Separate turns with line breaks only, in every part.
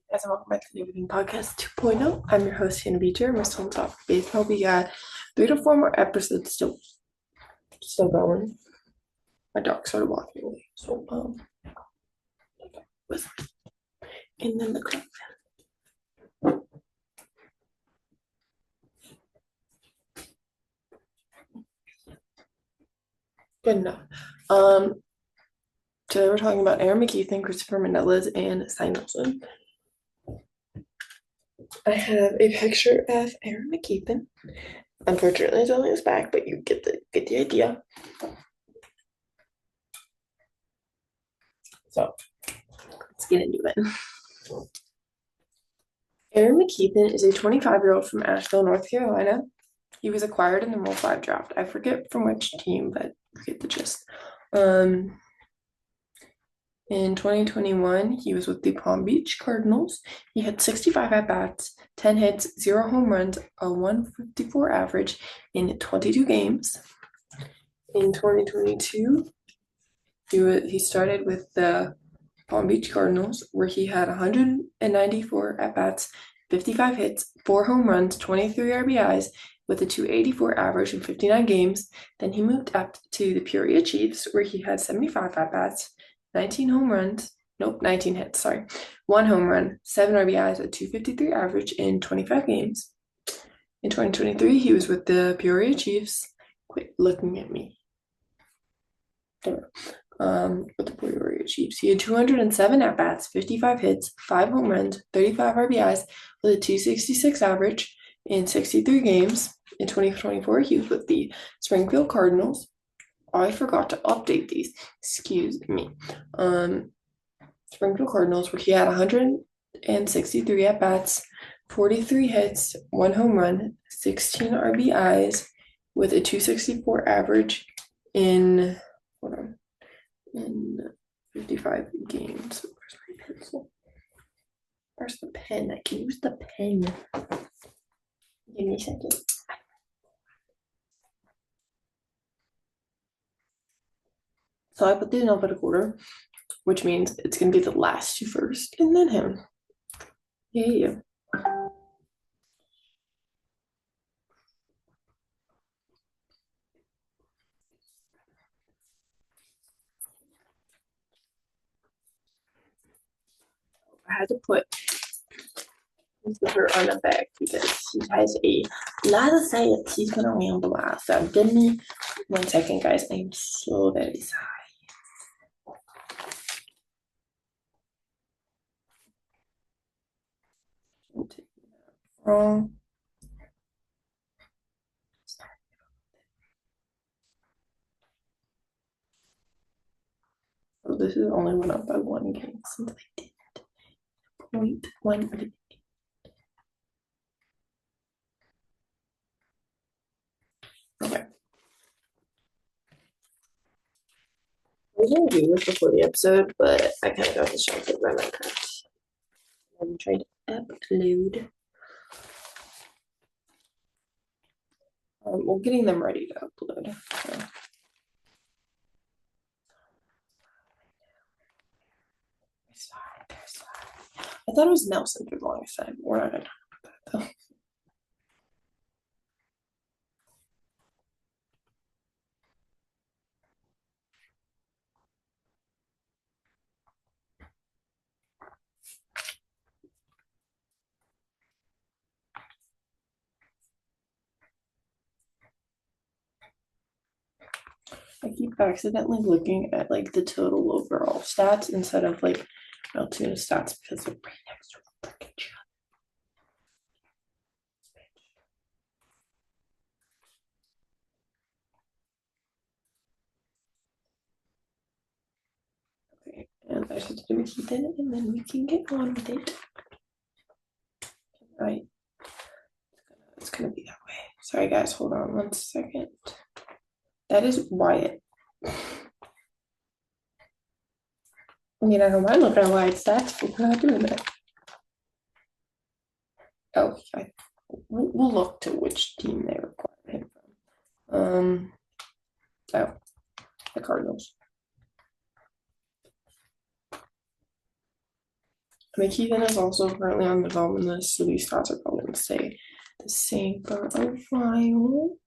Guys, and welcome back to the Everything Podcast 2.0. I'm your host, Hannah Beecher. I'm still on top of baseball. We got 3 to 4 more episodes still going. My dog started walking away, so with me. And then the club. Good enough. Today we're talking about Aaron McKeithan, Cristofer Melendez, and Nielson. I have a picture of Aaron McKeithan. Unfortunately, it's only his back, but you get the idea. So let's get into it. Aaron McKeithan is a 25-year-old from Asheville, North Carolina. He was acquired in the Rule 5 draft. I forget from which team, but you get the gist. In 2021, he was with the Palm Beach Cardinals. He had 65 at-bats, 10 hits, 0 home runs, a 154 average in 22 games. In 2022, he started with the Palm Beach Cardinals, where he had 194 at-bats, 55 hits, 4 home runs, 23 RBIs, with a 284 average in 59 games. Then he moved up to the Peoria Chiefs, where he had 75 at-bats, 19 hits, 1 home run, 7 RBIs, a 253 average in 25 games. In 2023, he was with the Peoria Chiefs. Quit looking at me. With the Peoria Chiefs. He had 207 at-bats, 55 hits, 5 home runs, 35 RBIs, with a 266 average in 63 games. In 2024, he was with the Springfield Cardinals. I forgot to update these. Excuse me. Springfield Cardinals, where he had 163 at-bats, 43 hits, 1 home run, 16 RBIs, with a 264 average in 55 games. Where's my pencil? Where's the pen? I can use the pen. Give me a second. So I put these in alphabetical order, which means it's going to be the last 2 first, and then him. Yeah. I had to put her on the back because she has a lot to say that she's going to ramble on. So give me 1 second, guys. I'm so very sorry. Wrong. So this is only went up by 1 game since I did 0.1. Okay. I was going to do this before the episode, but I kind of got distracted by Minecraft. I'm trying to upload. Well, getting them ready to upload. So. I thought it was Nelson for the longest time. We're not going to talk about that though. I keep accidentally looking at like the total overall stats instead of like Altoona stats because they're right next to the freaking each other. Okay, and I should do McKeithan and then we can get on with it. Right. It's gonna be that way. Sorry guys, hold on 1 second. That is Wyatt. I mean, I don't mind looking at Wyatt's stats, but we're not doing that. Oh, we'll look to which team they require him from. The Cardinals. McKeithan is also currently on the development list, so these stats are probably going to stay the same for a while.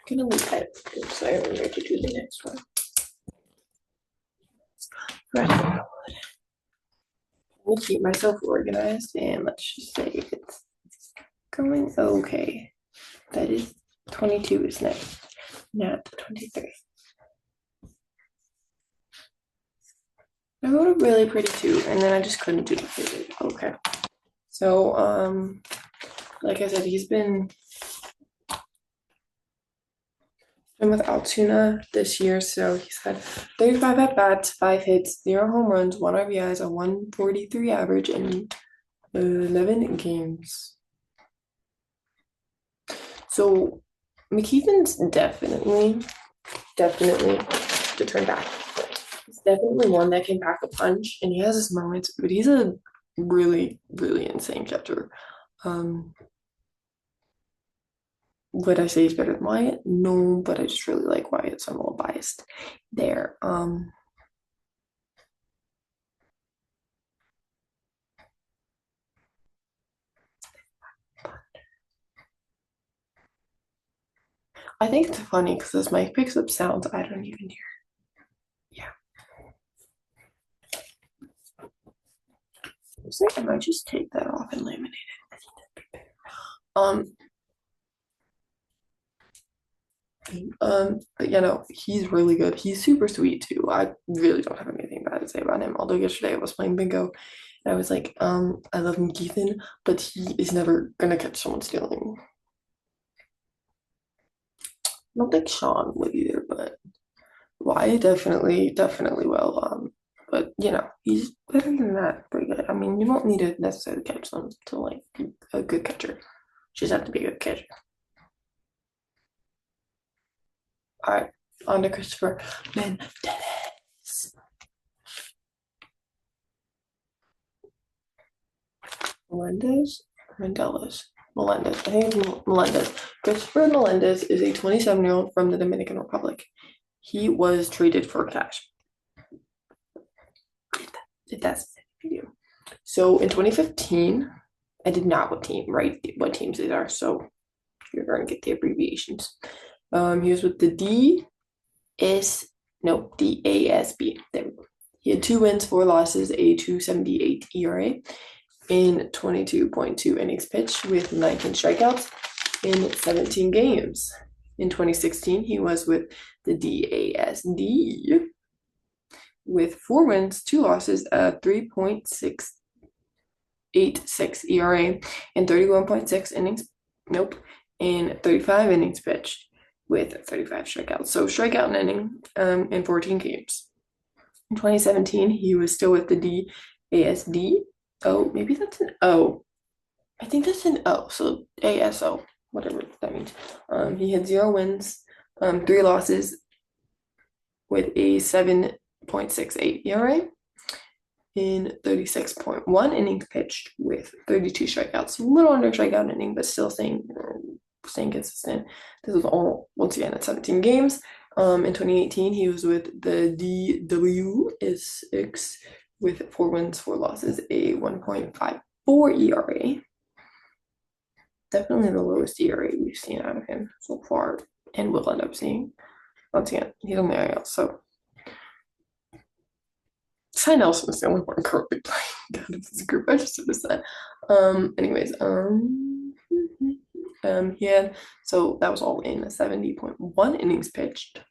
I'm gonna leave that so I'm ready to do the next one. Right. Let me keep myself organized and let's just say it's going okay. That is 22 is next, not 23. I wrote a really pretty two, and then I just couldn't do the favorite. Okay. So, like I said, he's been with Altoona this year, so he's had 35 at bats, 5 hits, 0 home runs, 1 RBIs, a 143 average, in 11 games. So McKeithan's definitely to turn back. He's definitely one that can pack a punch, and he has his moments, but he's a really, really insane catcher. Would I say he's better than Wyatt? No, but I just really like Wyatt, so I'm a little biased there. I think it's funny because this mic picks up sounds I don't even hear. Yeah. Looks like I might just take that off and laminate it. I think that'd be better. But you know, he's really good. He's super sweet too. I really don't have anything bad to say about him. Although yesterday I was playing bingo and I was like, I love McKeithan, but he is never gonna catch someone stealing. I don't think Sean would either, but Wyatt definitely will. But you know, he's better than that. Pretty good. I mean, you don't need to necessarily catch them to like be a good catcher. You just have to be a good catcher. All right, on to Cristofer Melendez. Melendez? Melendez. I think it's Melendez. Cristofer Melendez is a 27-year-old from the Dominican Republic. He was traded for cash. If that's video. So in 2015, I did not write what teams these are, so you're going to get the abbreviations. He was with the DASB. There we go. He had 2 wins, 4 losses, a 2.78 ERA in 22.2 innings pitched with 19 strikeouts in 17 games. In 2016, he was with the DASD with 4 wins, 2 losses, a 3.686 ERA and 31.6 innings. Nope. In 35 innings pitched with 35 strikeouts. So strikeout an inning in 14 games. In 2017, he was still with the DASD. Oh, maybe that's an O. I think that's an O. So ASO, whatever that means. He had 0 wins, 3 losses with a 7.68 ERA in 36.1 innings pitched with 32 strikeouts. A little under strikeout inning, but still staying consistent. This was all once again at 17 games. In 2018, he was with the DWSX with 4 wins, 4 losses, a 1.54 ERA. Definitely the lowest ERA we've seen out of him so far, and will end up seeing. Once again, he's on the IL, so Ty Nelson is the only one currently playing out of this group. I just noticed that. Anyways, he had, so that was all in 70.1 innings pitched.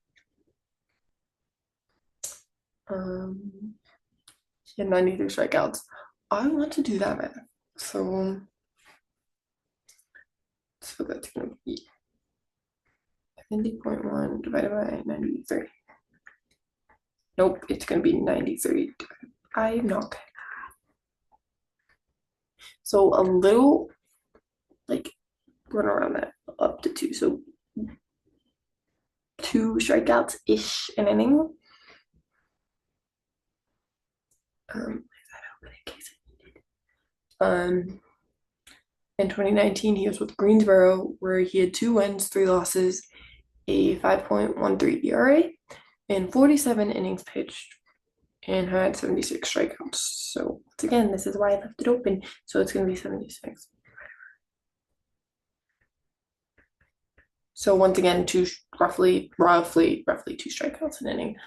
He had 93 strikeouts. I want to do that math. So that's gonna be 70.1 divided by 93. Nope, it's gonna be 93. I'm not good. So a little like run around that up to 2. So 2 strikeouts-ish an inning. In 2019, he was with Greensboro, where he had 2 wins, 3 losses, a 5.13 ERA, and 47 innings pitched, and had 76 strikeouts. So once again, this is why I left it open. So it's going to be 76. So once again, roughly 2 strikeouts an inning.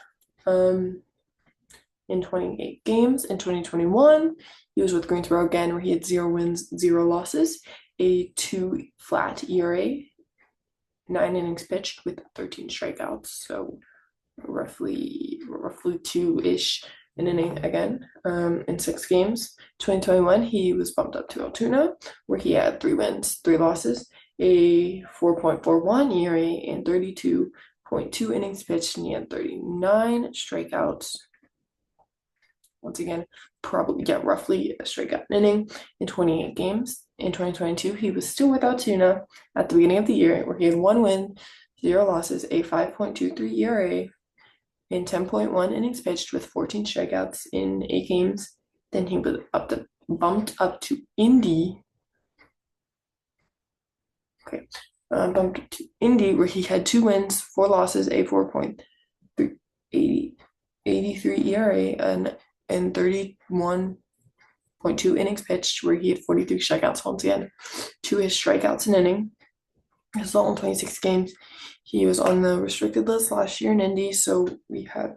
In 28 games. In 2021, he was with Greensboro again, where he had 0 wins, 0 losses, a 2 flat ERA, 9 innings pitched with 13 strikeouts. So roughly 2-ish an inning again. In 6 games. 2021, he was bumped up to Altoona, where he had 3 wins, 3 losses, a 4.41 ERA, and 32.2 innings pitched, and he had 39 strikeouts. Once again, roughly a strikeout an inning in 28 games. In 2022, he was still with Altoona at the beginning of the year, where he had 1 win, 0 losses, a 5.23 ERA, and 10.1 innings pitched with 14 strikeouts in 8 games. Then he was bumped up to Indy. Bumped up to Indy, where he had 2 wins, 4 losses, a 4.83 ERA, and 31.2 innings pitched, where he had 43 strikeouts. Once again, 2-ish strikeouts an inning. This is all in 26 games. He was on the restricted list last year in Indy, so we had.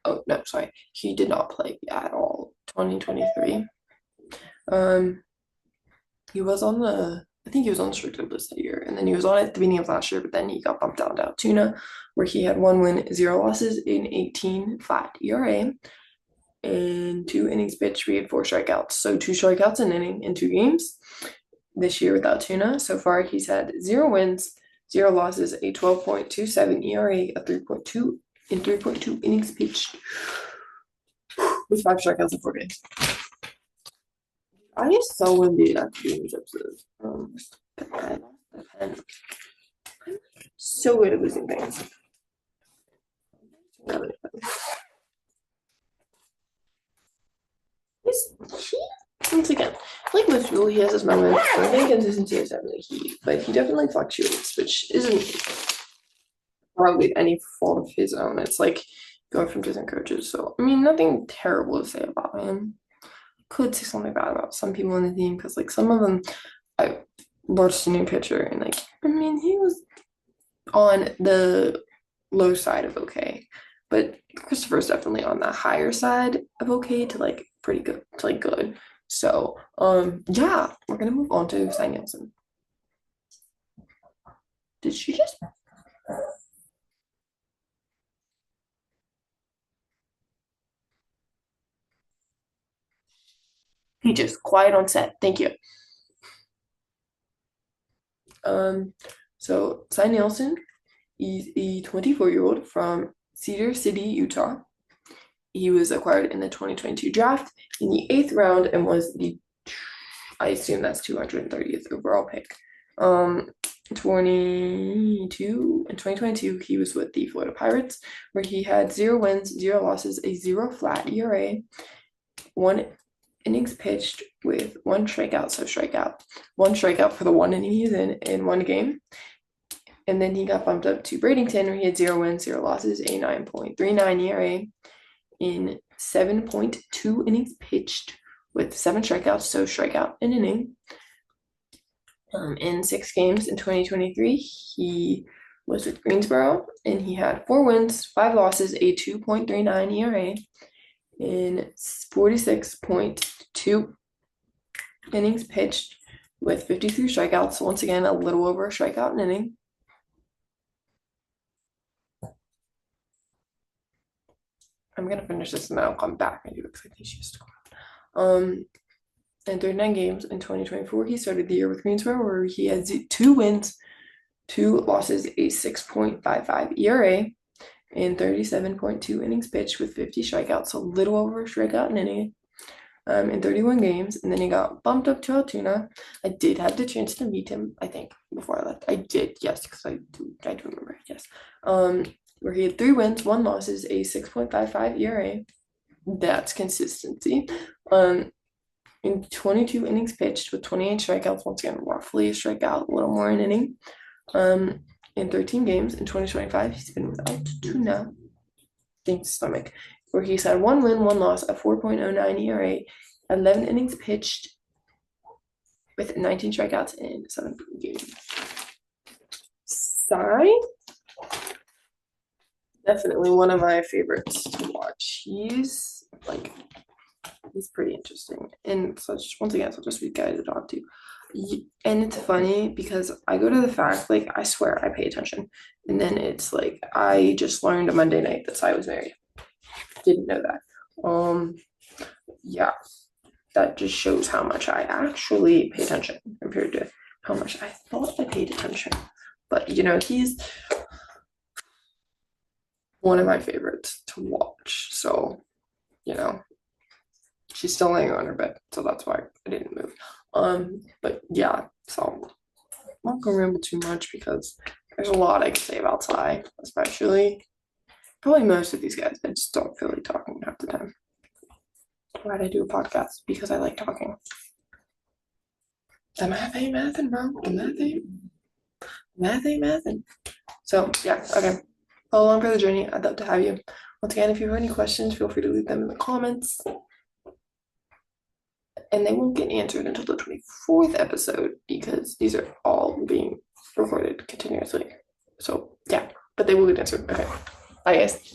Oh no, sorry, he did not play at all. 2023. He was on the. I think he was on the restricted list that year, and then he was on it at the beginning of last year, but then he got bumped down to Altoona, where he had 1 win, 0 losses, in 18 flat ERA, and 2 innings pitched. We had 4 strikeouts, so 2 strikeouts an inning in 2 games this year with Altoona. So far, he's had 0 wins, 0 losses, a 12.27 ERA, a 3.2 innings pitched, with 5 strikeouts in 4 games. I just so windy after doing these episodes. I'm so good at losing things. Once again, like most people, he has his moments. I think consistency is definitely key, but he definitely fluctuates, which isn't probably any fault of his own. It's like going from different coaches. So, I mean, nothing terrible to say about him. Could say something bad about some people in the team, because like some of them, I watched a new pitcher, and like, I mean, he was on the low side of okay, but Cristofer's definitely on the higher side of okay to like pretty good to like good. So yeah, we're gonna move on to Nielson. Did she just? He just quiet on set. Thank you. So Nielson, he's a 24-year-old from Cedar City, Utah. He was acquired in the 2022 draft in the 8th round and was I assume that's 230th overall pick. 2022, he was with the Florida Pirates, where he had 0 wins, 0 losses, a 0 flat ERA, 1 innings pitched with 1 strikeout, one strikeout for the 1 inning he's in 1 game. And then he got bumped up to Bradenton, where he had 0 wins, 0 losses, a 9.39 ERA, in 7.2 innings pitched with 7 strikeouts, so strikeout an inning. In 6 games in 2023, he was with Greensboro, and he had 4 wins, 5 losses, a 2.39 ERA, in 46.2 innings pitched with 53 strikeouts. Once again, a little over a strikeout an inning. I'm gonna finish this and then I'll come back and do expectations to come out. In 39 games in 2024, he started the year with Greensboro, where he had 2 wins, 2 losses, a 6.55 ERA, and 37.2 innings pitched with 50 strikeouts, so a little over a strikeout an inning. in 31 games, and then he got bumped up to Altoona. I did have the chance to meet him, I think, before I left. I did, yes, because I do remember, yes. Where he had 3 wins, 1 losses, a 6.55 ERA. That's consistency. In 22 innings pitched with 28 strikeouts, once again, roughly a strikeout, a little more an inning. In 13 games in 2025, he's been without tuna, stinks stomach, where he's had 1 win, 1 loss, a 4.09 ERA, 11 innings pitched with 19 strikeouts in 7 games. Cy, definitely one of my favorites to watch. He's pretty interesting and once again, such a sweet guy to talk to. And it's funny because I go to the fact, like, I swear I pay attention. And then it's like, I just learned on Monday night that Cy was married. Didn't know that. Yeah, that just shows how much I actually pay attention compared to how much I thought I paid attention. But, he's one of my favorites to watch. So, she's still laying on her bed, so that's why I didn't move. But yeah, so I'm not gonna ramble too much because there's a lot I can say about Cy, especially probably most of these guys. I just don't feel like talking half the time. Why'd I do a podcast? Because I like talking. The math ain't mathin', bro. The math ain't mathin'. So yeah, okay. Follow along for the journey. I'd love to have you. Once again, if you have any questions, feel free to leave them in the comments. And they won't get answered until the 24th episode because these are all being recorded continuously. So yeah, but they will get answered. Okay. Bye, guys.